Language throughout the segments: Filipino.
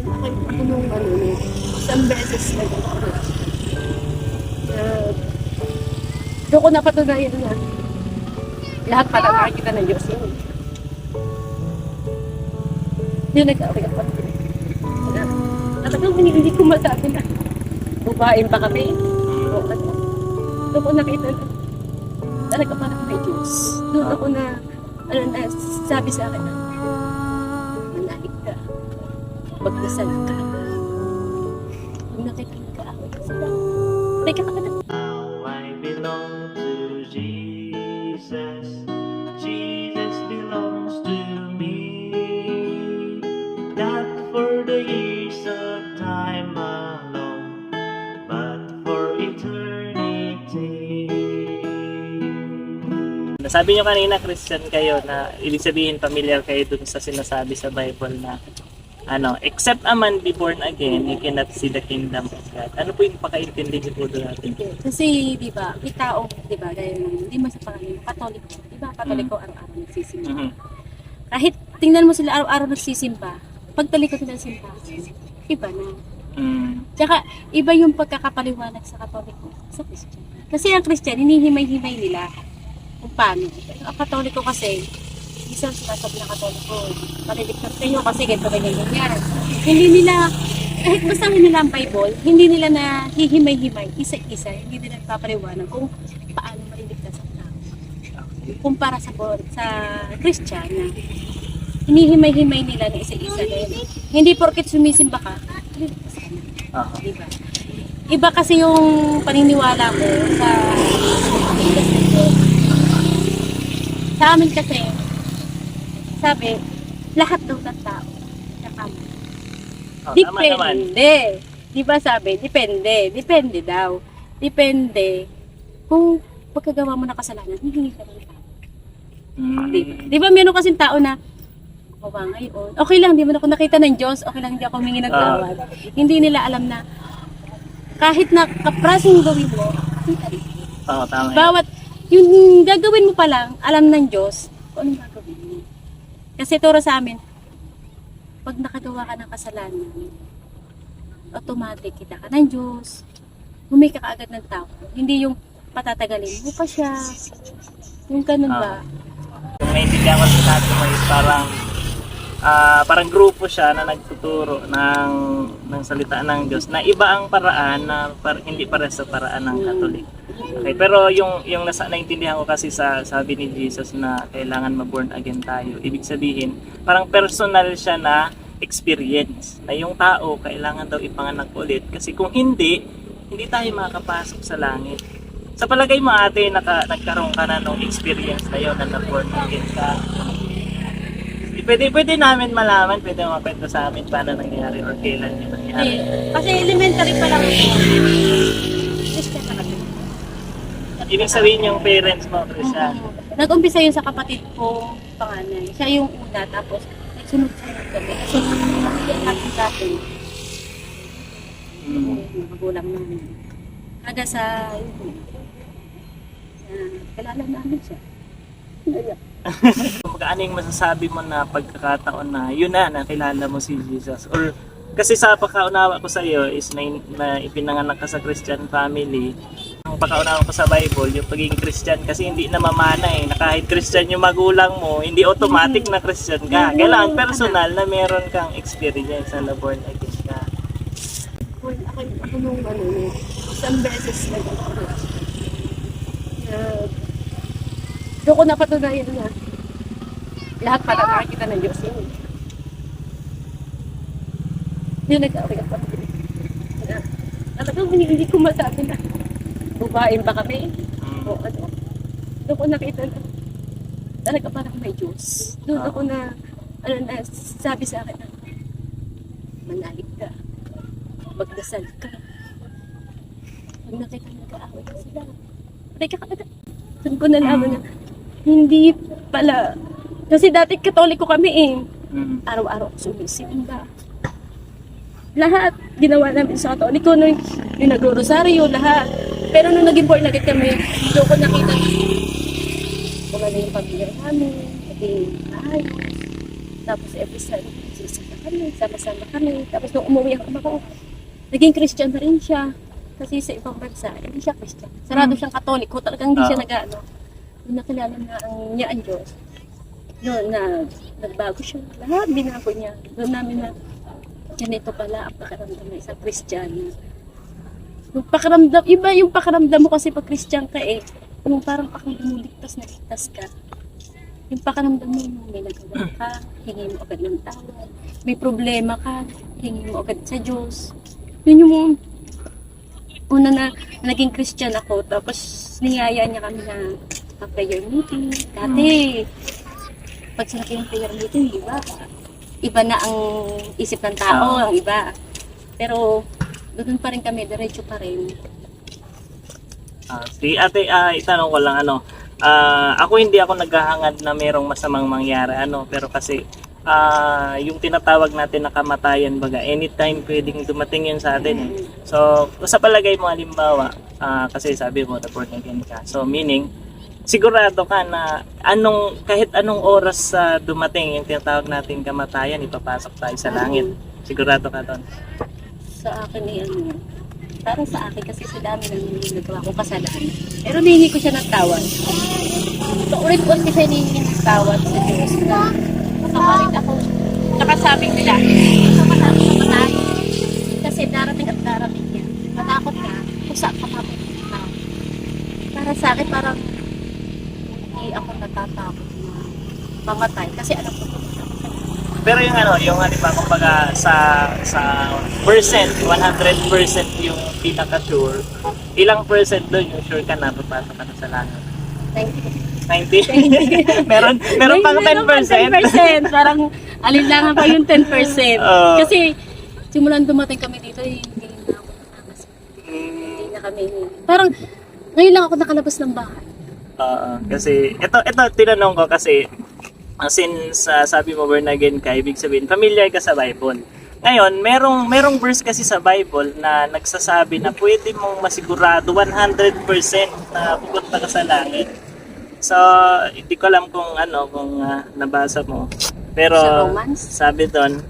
Ako nung isang beses na doon ko napatunayan na lahat pala nakikita ng Diyos yun. Yun nag-away ako. Talagang hindi ko masabi na bubain pa kami. O ano. Doon ko nakita na talaga parang may Diyos. Doon ako na sabi sa akin na manahig ka. Magdasal ka. Kung nakita nag-aaway ka sila. May kakakita. Now I belong to Jesus. Jesus belongs to me. Not for the years of time alone, but for eternity. Nasabi nyo kanina, Christian kayo, na ibig sabihin familiar kayo dun sa sinasabi sa Bible na except a man be born again, you cannot see the kingdom of God. Ano po yung pakaintindi niyo po doon natin? Kasi, di ba, may tao, di ba, gaya ng, di ba sa pangalan, Katoliko, di ba, Katoliko araw-araw nagsisimba. Mhm. Kahit tingnan mo sila araw-araw nagsisimba, pagtalikod nila ng simba, iba na. Tsaka, iba yung pagkakapaliwanag sa Katoliko, sa Christian. Kasi ang Christian, hinihimay-himay nila kung paano. Ang Katoliko kasi, isang sinasabi ng Katoliko, maliligtas kayo kasi ganito ganyan. Hindi nila, kahit basta nila ang Bible, hindi nila na hihimay-himay, isa-isa, hindi nila papaliwanag kung paano maliligtas ang tao. Kumpara sa Christian na hinihimay-himay nila na isa-isa din. Hindi porket sumisimba ka, maliligtas ka na. Diba? Iba kasi yung paniniwala ko sa sa amin kasi, sabi, lahat daw ng tao nakama. Depende. Di ba sabi, depende. Depende daw. Depende. Kung pagkagawa mo ng kasalanan, hihingi ka ng tao. Di ba meron kasing tao na, ngayon, okay lang, di mo ako nakita ng Diyos, okay lang, hindi ako humingi ng tawad. Hindi nila alam na, kahit na kaprasing gawin mo, kita rin. Tama. Bawat, yung gagawin mo pa lang, alam ng Diyos, kung anong gagawin mo. Kasi turo sa amin, pag nakagawa ka ng kasalanan, automatic kita ka ng Diyos, humika ka agad ng tao. Hindi yung patatagalin mo pa siya. Yung ganun ba? Kung naintindihan ko sa natin mo is parang grupo siya na nagtuturo ng salita ng Diyos na iba ang paraan na hindi pares sa paraan ng Katolik. Okay, pero yung naintindihan ko kasi sa sabi ni Jesus na kailangan ma-born again tayo, ibig sabihin parang personal siya na experience na yung tao kailangan daw ipanganak ulit kasi kung hindi tayo makakapasok sa langit. Sa palagay mo ate, nagkaroon ka na nung experience na yun na na-born again ka? Pwede namin malaman, pwede makwento sa amin paano nangyari or kailan yun nangyari. Kasi elementary pa lang ako. Christian na kasi. Ibig sabihin yung parents mo, Christian. Nag-umpisa yun sa kapatid ko, panganay. Siya yung una, tapos nagsunod-sunod kami. Kasi yan natin dati. Magulang namin. Kada sa kilala namin siya. Ano yung masasabi mo na pagkakataon na yun na nakilala mo si Jesus? Or kasi sa pagkaunawa ko sa iyo is na ipinanganak ka sa Christian family. Ang pagkaunawa ko sa Bible, yung pagiging Christian kasi hindi na mamana na kahit Christian yung magulang mo, hindi automatic na Christian ka. Kailangan personal na meron kang experience na born again ka. Ako nung isang beses na doon ko napatunayan na lahat pala nakikita ng Diyos yun. Yun nag-away ako. Talagang hindi ko masabi na bubain pa kami. O ano. Doon ko nakita na talaga parang may Diyos. Doon ako na sabi sa akin na manahig ka. Magdasal ka. Pag nakita nag-aaway ka sila. Doon ko nalaman na hindi pala. Kasi dati Katoliko kami Araw-araw ako sumisimba. Lahat ginawa namin sa Katoliko. Yung nag-rosaryo, lahat. Pero nung naging born agad kami, doon ko nakita kung ano yung pamilya namin, naging ayos. Tapos every Sunday, sisakit kami, sama-sama kami. Tapos nung umuwi ako, naging Christian na rin siya. Kasi sa ibang bansa, hindi siya Christian. Sarado siyang Katoliko, talagang hindi siya nag-ano. Nung nakilala na niya ang Diyos, noon na nagbago siya. Lahat binago niya. Doon namin na ganito pala ang pakiramdam ng isang Christian. Yung pakiramdam, iba yung pakiramdam mo kasi pag Christian ka yung parang pakiramdam mo ligtas na ligtas ka. Yung pakiramdam mo may nagawa ka, hingi mo agad ng tawad. May problema ka, hingi mo agad sa Diyos. Yun yung una na naging Christian ako. Tapos niyaya niya kami na prayer meeting. Dati, pag sinabi ng prayer meeting, iba na ang isip ng tao, ang iba. Pero doon pa rin kami, diretso pa rin. Si ate, itanong ko lang ako hindi ako naghahangad na merong masamang mangyari pero kasi yung tinatawag natin na kamatayan baga anytime pwedeng dumating yun sa atin So sa palagay mo halimbawa kasi sabi mo na born again ka, so meaning sigurado ka na kahit anong oras dumating yung tinatawag natin kamatayan, ipapasok tayo sa langit, sigurado ka doon? Sa akin para sa akin kasi sa dami ng nagawa kong kasalanan. Pero nihingi ko siya ng tawad. So, ulit-ulit ko siya nihingi ng tawad sa Diyos na masamarin ako. Saka sabi nila, masamarin sa patay. Kasi darating at darating yan. Matakot ka kung saan ka mapupunta. Para sa akin, parang hindi ako natatakot na mamatay. Kasi alam ko kung saan ako. Pero yung yung halimbawa kumbaga sa percent, 100% yung pinaka-sure, ilang percent doon yung sure ka na papasok ka na sa langit? 90? meron pang 10%? 10%. Parang alinlangan pa yung 10%. Kasi simulan dumating kami dito, hindi na ako nakakas. Hindi na kami. Parang ngayon lang ako nakalabas ng bahay. Kasi ito tinanong ko kasi since sabi mo born again ka, ibig sabihin familiar ka sa Bible. Ngayon, merong verse kasi sa Bible na nagsasabi na pwede mong masigurado 100% na pupunta ka sa langit. So, hindi ko alam kung nabasa mo. Pero Sa Romans? sabi doon,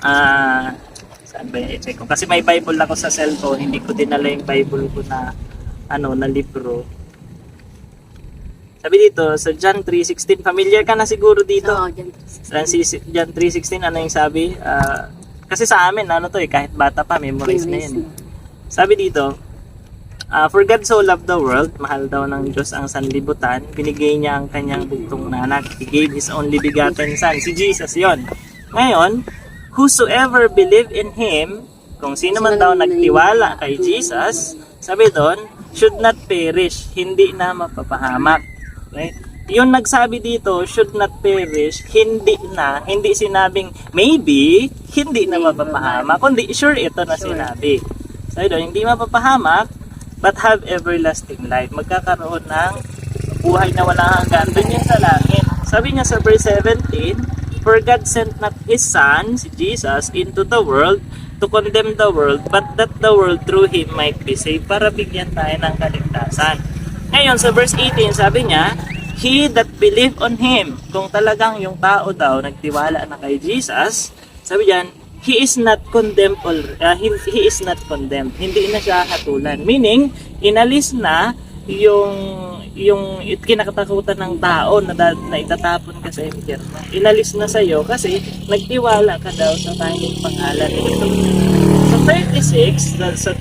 saan ba i-check ko? Kasi may Bible ako sa cellphone, hindi ko dinala yung Bible ko na na libro. Sabi dito, sa John 3:16, familiar ka na siguro dito. Oo, John 3:16, ano yung sabi? Kasi sa amin, kahit bata pa, memorize na yun. Sabi dito, for God so loved the world, mahal daw ng Diyos ang sanlibutan, binigay niya ang kanyang bugtong na anak. He gave His only begotten Son, si Jesus yon. Ngayon, whosoever believe in Him, kung sino man daw nagtiwala kay Jesus, sabi doon, should not perish, hindi na mapapahamak. Right? Yung nagsabi dito, should not perish, hindi sinabing maybe, hindi na mapapahamak, kundi sure ito na sinabi. So doon, hindi mapapahamak, but have everlasting life. Magkakaroon ng buhay na walang hanggan. Doon yun sa langit. Sabi niya sa verse 17, for God sent not His Son, si Jesus, into the world to condemn the world, but that the world through Him might be saved, para bigyan tayo ng kaligtasan. Ngayon, sa verse 18, sabi niya, he that believe on Him, kung talagang yung tao daw nagtiwala na kay Jesus, sabi diyan, he is not condemned he is not condemned. Hindi na siya hatulan. Meaning, inalis na yung kinakatakutan ng tao na itatapon ka sa impyerno. Inalis na sa iyo kasi nagtiwala ka daw sa tanging pangalan nito. Sa 36,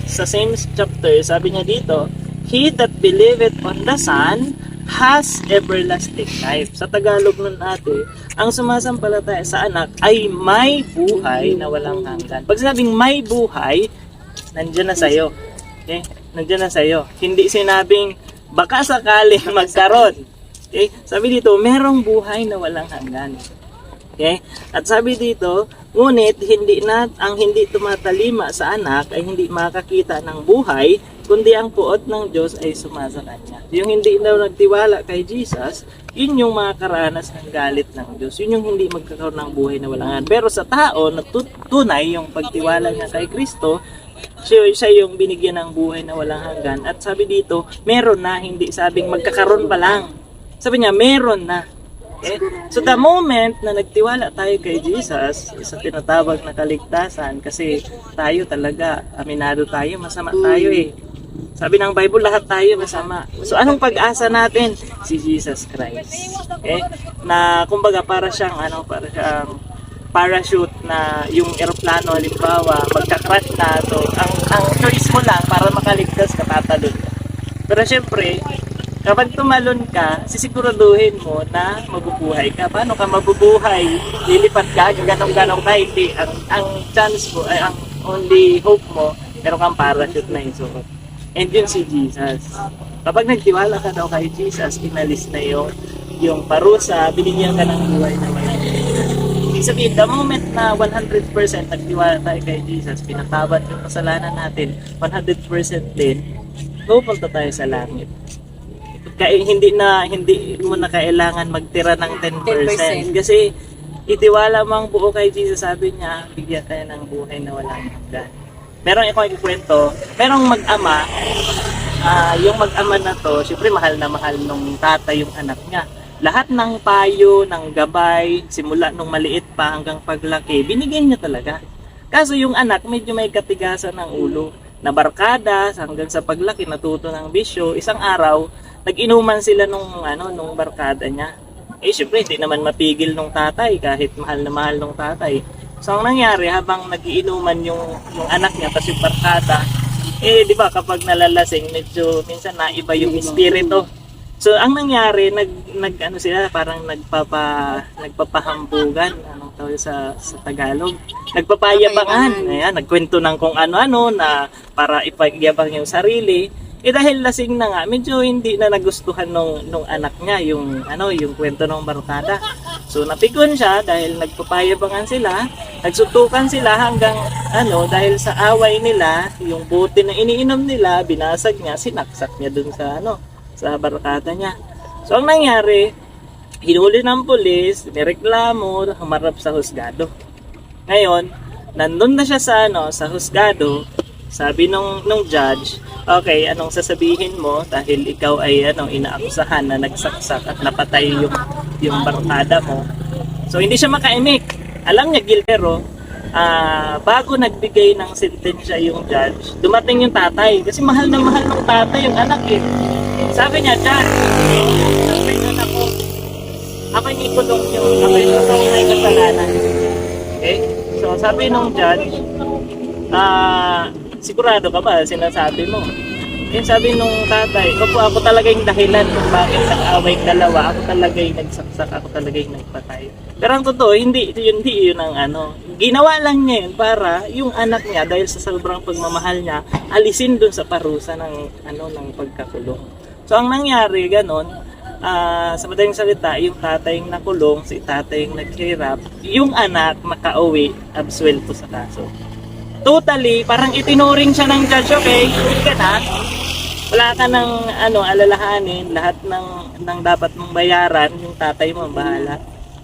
sa same chapter, sabi niya dito, he that believeth on the Son has everlasting life. Sa Tagalog nun ate, ang sumasampalataya sa anak ay may buhay na walang hanggan. Pag sinabing may buhay, nandiyan na sa'yo. Okay? Nandiyan na sa'yo. Hindi sinabing baka sakaling magkaroon. Okay? Sabi dito, merong buhay na walang hanggan. Okay? At sabi dito, ngunit ang hindi tumatalima sa anak ay hindi makakita ng buhay, kundi ang puot ng Diyos ay sumasa kanya. Yung hindi daw nagtiwala kay Jesus, yun yung makakaranas ng galit ng Diyos. Yun yung hindi magkakaroon ng buhay na walang hanggan. Pero sa tao na tunay yung pagtiwala niya kay Kristo, siya yung binigyan ng buhay na walang hanggan. At sabi dito, meron na, hindi sabing magkakaroon pa lang. Sabi niya, meron na. Okay? So the moment na nagtiwala tayo kay Jesus sa tinatawag na kaligtasan, kasi tayo talaga, aminado tayo, masama tayo eh. Sabi ng Bible, lahat tayo masama. So anong pag-asa natin? Si Jesus Christ. Okay? Na kumbaga para siyang parachute na yung eroplano halimbawa, magka-crash na. So ang choice mo lang para makaligtas ka, tatalon ka. Pero syempre, kapag tumalon ka, sisiguraduhin mo na mabubuhay ka. Paano ka mabubuhay? Lilipat ka, ganong-ganong ka. Hindi, ang chance mo, ay ang only hope mo, meron kang parachute na isuot. And yun si Jesus. Kapag nagtiwala ka daw kay Jesus, inalis na yung parusa, binigyan ka ng buhay na walang hanggan. Ibig sabihin, the moment na 100% nagtiwala tayo kay Jesus, pinatawad yung kasalanan natin, 100% din, pupunta tayo sa langit. Kaya hindi mo na kailangan magtira ng 10%. Kasi itiwala mo ang buo kay Jesus, sabi niya, bigyan tayo ng buhay na walang hanggan. Meron ako ikwento, merong mag-ama, yung mag-ama na to, syempre mahal na mahal nung tatay yung anak niya. Lahat ng payo, ng gabay, simula nung maliit pa hanggang paglaki, binigyan niya talaga. Kaso yung anak medyo may katigasan ng ulo, na barkada hanggang sa paglaki natuto ng bisyo. Isang araw, nag-inuman sila nung barkada niya. Eh syempre hindi naman mapigil nung tatay kahit mahal na mahal nung tatay. So ang nangyari, habang nagiinuman yung anak niya kasi barkada, di ba kapag nalalasing medyo minsan naiba yung espiritu. So ang nangyari, sila parang nagpapahambugan, anong tawag sa Tagalog, nagpapayabangan. Ayan, nagkwento ng kung ano-ano na para ipagyabang yung sarili. Dahil lasing na nga, medyo hindi na nagustuhan nung anak niya yung kwento ng barkada. So napikon siya dahil nagpapayabangan sila, nagsutukan sila hanggang dahil sa away nila, yung bote na iniinom nila, binasag niya, sinaksak niya dun sa barkada niya. So ang nangyari, hinuli ng pulis, nireklamo, humarap sa husgado. Ngayon, nandun na siya sa husgado. Sabi nung judge, okay, anong sasabihin mo dahil ikaw ay inaakusahan na nagsaksak at napatay yung barkada mo. So hindi siya makaimik. Alam niya guilty, pero bago nagbigay ng sentensya yung judge, dumating yung tatay kasi mahal na mahal ng tatay yung anak eh. Sabi niya, "Judge, ako yung ikulong yung may kasalanan." Okay? So sabi nung judge, sigurado ka ba sinasabi mo? Yung sabi nung tatay, ako talaga yung dahilan kung bakit nag-away dalawa, ako talaga yung nagsaksak, ako talaga yung nagpatay. Pero ang totoo, hindi yun ang ginawa lang niya yun para yung anak niya, dahil sa sobrang pagmamahal niya, alisin dun sa parusa ng pagkakulong. So ang nangyari, ganon, sa madaling salita, yung tatay yung nakulong, si tatay yung naghirap, yung anak makauwi, absuelto sa kaso. Totally, parang itinuring siya ng judge, okay, hindi ka na. Wala ka ng alalahanin, lahat ng dapat mong bayaran, yung tatay mo ang bahala.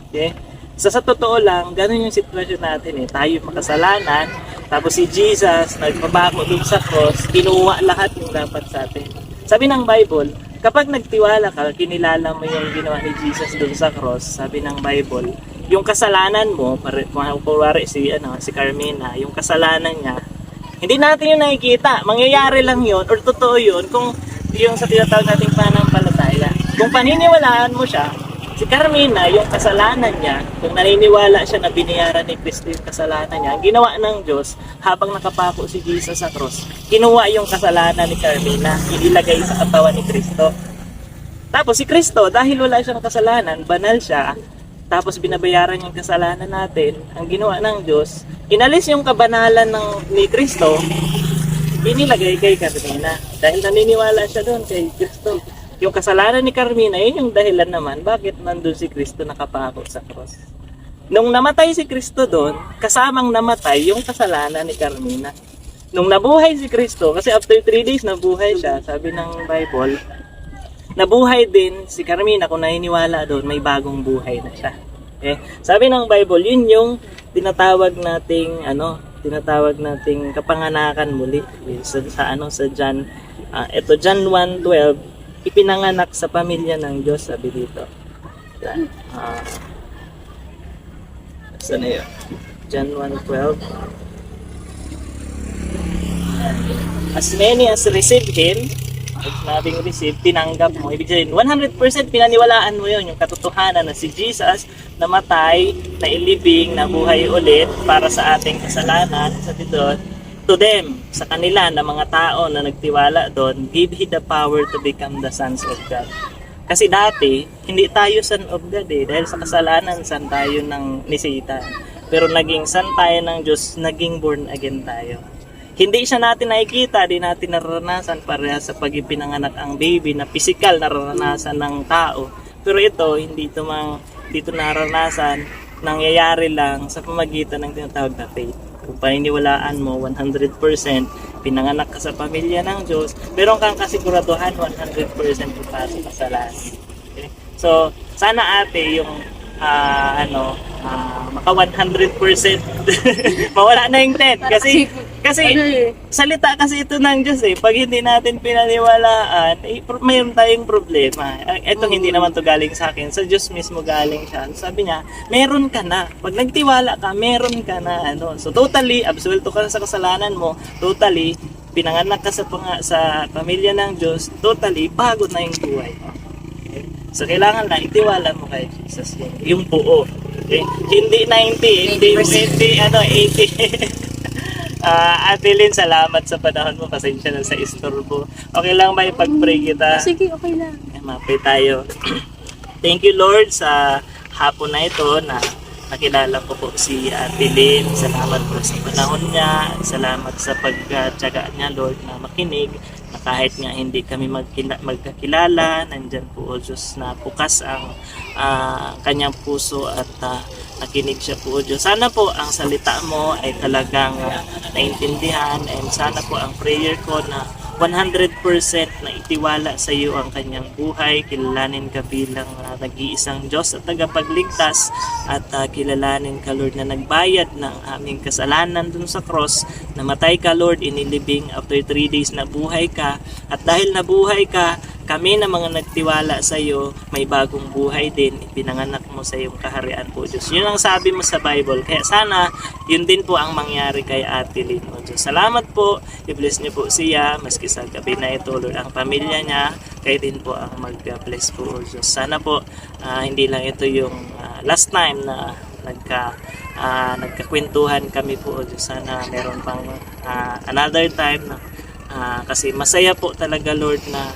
Okay? So sa totoo lang, ganun yung sitwasyon natin eh. Tayo makasalanan, tapos si Jesus nagpabako dun sa cross, kinuha lahat yung dapat sa atin. Sabi ng Bible, kapag nagtiwala ka, kinilala mo yung ginawa ni Jesus dun sa cross, sabi ng Bible, yung kasalanan mo, kuwari si Carmina, yung kasalanan niya, hindi natin yung nakikita. Mangyayari lang yun, or totoo yun, kung yung sa tinatawag nating pananampalataya. Kung paniniwalaan mo siya, si Carmina, yung kasalanan niya, kung naniniwala siya na binayaran ni Cristo yung kasalanan niya, ang ginawa ng Diyos, habang nakapako si Jesus sa cross, kinuha yung kasalanan ni Carmina, ilagay sa katawan ni Cristo. Tapos si Cristo, dahil wala siyang kasalanan, banal siya, tapos binabayaran yung kasalanan natin, ang ginawa ng Diyos, inalis yung kabanalan ni Cristo, inilagay kay Carmina. Dahil naniniwala siya doon kay Cristo. Yung kasalanan ni Carmina, yun yung dahilan naman bakit nandun si Cristo nakapako sa cross. Nung namatay si Cristo doon, kasamang namatay yung kasalanan ni Carmina. Nung nabuhay si Cristo, kasi after 3 days nabuhay siya, sabi ng Bible, nabuhay din si Carmina. Kung naniniwala doon, may bagong buhay na siya. Okay? Sabi ng Bible, yun yung tinatawag nating kapanganakan muli sa John John 1:12, ipinanganak sa pamilya ng Diyos, sabi dito. Ah, saan na yun? John 1:12. As many as receive Him, pag sinabing receive, tinanggap mo. Ibig sabihin, 100% pinaniwalaan mo yun, yung katotohanan na si Jesus namatay, na ilibing, na buhay ulit para sa ating kasalanan. Sabi doon, to them, sa kanila, na mga tao na nagtiwala doon, give He the power to become the sons of God. Kasi dati, hindi tayo son of God dahil sa kasalanan, son tayo ni Satan. Pero naging son tayo ng Diyos, naging born again tayo. Hindi siya natin nakikita, di natin nararanasan pareha sa pag-ipinanganak ang baby na physical nararanasan ng tao. Pero ito, hindi ito nararanasan, nangyayari lang sa pamagitan ng tinatawag na faith. Kung paniniwalaan mo 100%, pinanganak ka sa pamilya ng Diyos, meron kang kasiguraduhan 100% papasok ka sa lahat. Okay? So, sana ate yung maka 100% mawala na yung 10 kasi salita kasi ito ng Diyos pag hindi natin pinaniwalaan mayroon tayong problema. Ito hindi naman to galing sa akin, sa Diyos mismo galing siya. Sabi niya meron ka na, pag nagtiwala ka meron ka na so totally absuelto ka sa kasalanan mo, totally pinanganak ka sa pamilya ng Diyos, totally bago na yung buhay mo. So, kailangan na itiwala mo kay Jesus yung buo. Okay? Hindi 90, hindi 80. Ate Lynn, salamat sa panahon mo. Pasensya na sa istorbo. Okay lang ba ipag-pray kita? Sige, okay lang. Mapay tayo. Thank you, Lord, sa hapon na ito na nakilala ko po si Ate Lynn. Salamat po sa panahon niya. Salamat sa pagtyaga niya, Lord, na makinig. Na kahit nga hindi kami magkakilala, nandyan po o Diyos na bukas ang kanyang puso at nakinig siya po o Diyos. Sana po ang salita mo ay talagang naintindihan, and sana po ang prayer ko na 100% na itiwala sa iyo ang kanyang buhay, kilalanin ka bilang nag-iisang Diyos at tagapagligtas, at kilalanin ka, Lord, na nagbayad ng aming kasalanan dun sa cross, namatay ka, Lord, inilibing, after 3 days na buhay ka, at dahil nabuhay ka, kami na mga nagtiwala sa iyo, may bagong buhay din, ipinanganak mo sa iyong kaharian po, Diyos. Yun ang sabi mo sa Bible, kaya sana yun din po ang mangyari kay Ate Lynn, o Diyos. Salamat po, i-bless niyo po siya, maski sa gabi na ito, Lord, ang pamilya niya, kayo din po ang mag-bless po, o Diyos. Sana po, hindi lang ito yung last time na nagkakwentuhan kami po, o Diyos. Sana meron pang another time na kasi masaya po talaga, Lord, na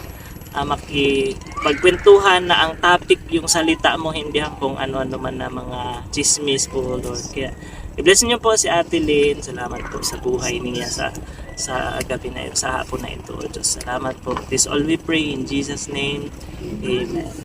makipagkwentuhan na ang topic yung salita mo, hindi kung ano-ano man na mga chismis po, Lord. Kaya i-bless niyo po si Ate Lynn. Salamat po sa buhay niya sa gabi na ito, sa hapon na ito, Diyos. Salamat po. This all we pray in Jesus' name. Amen.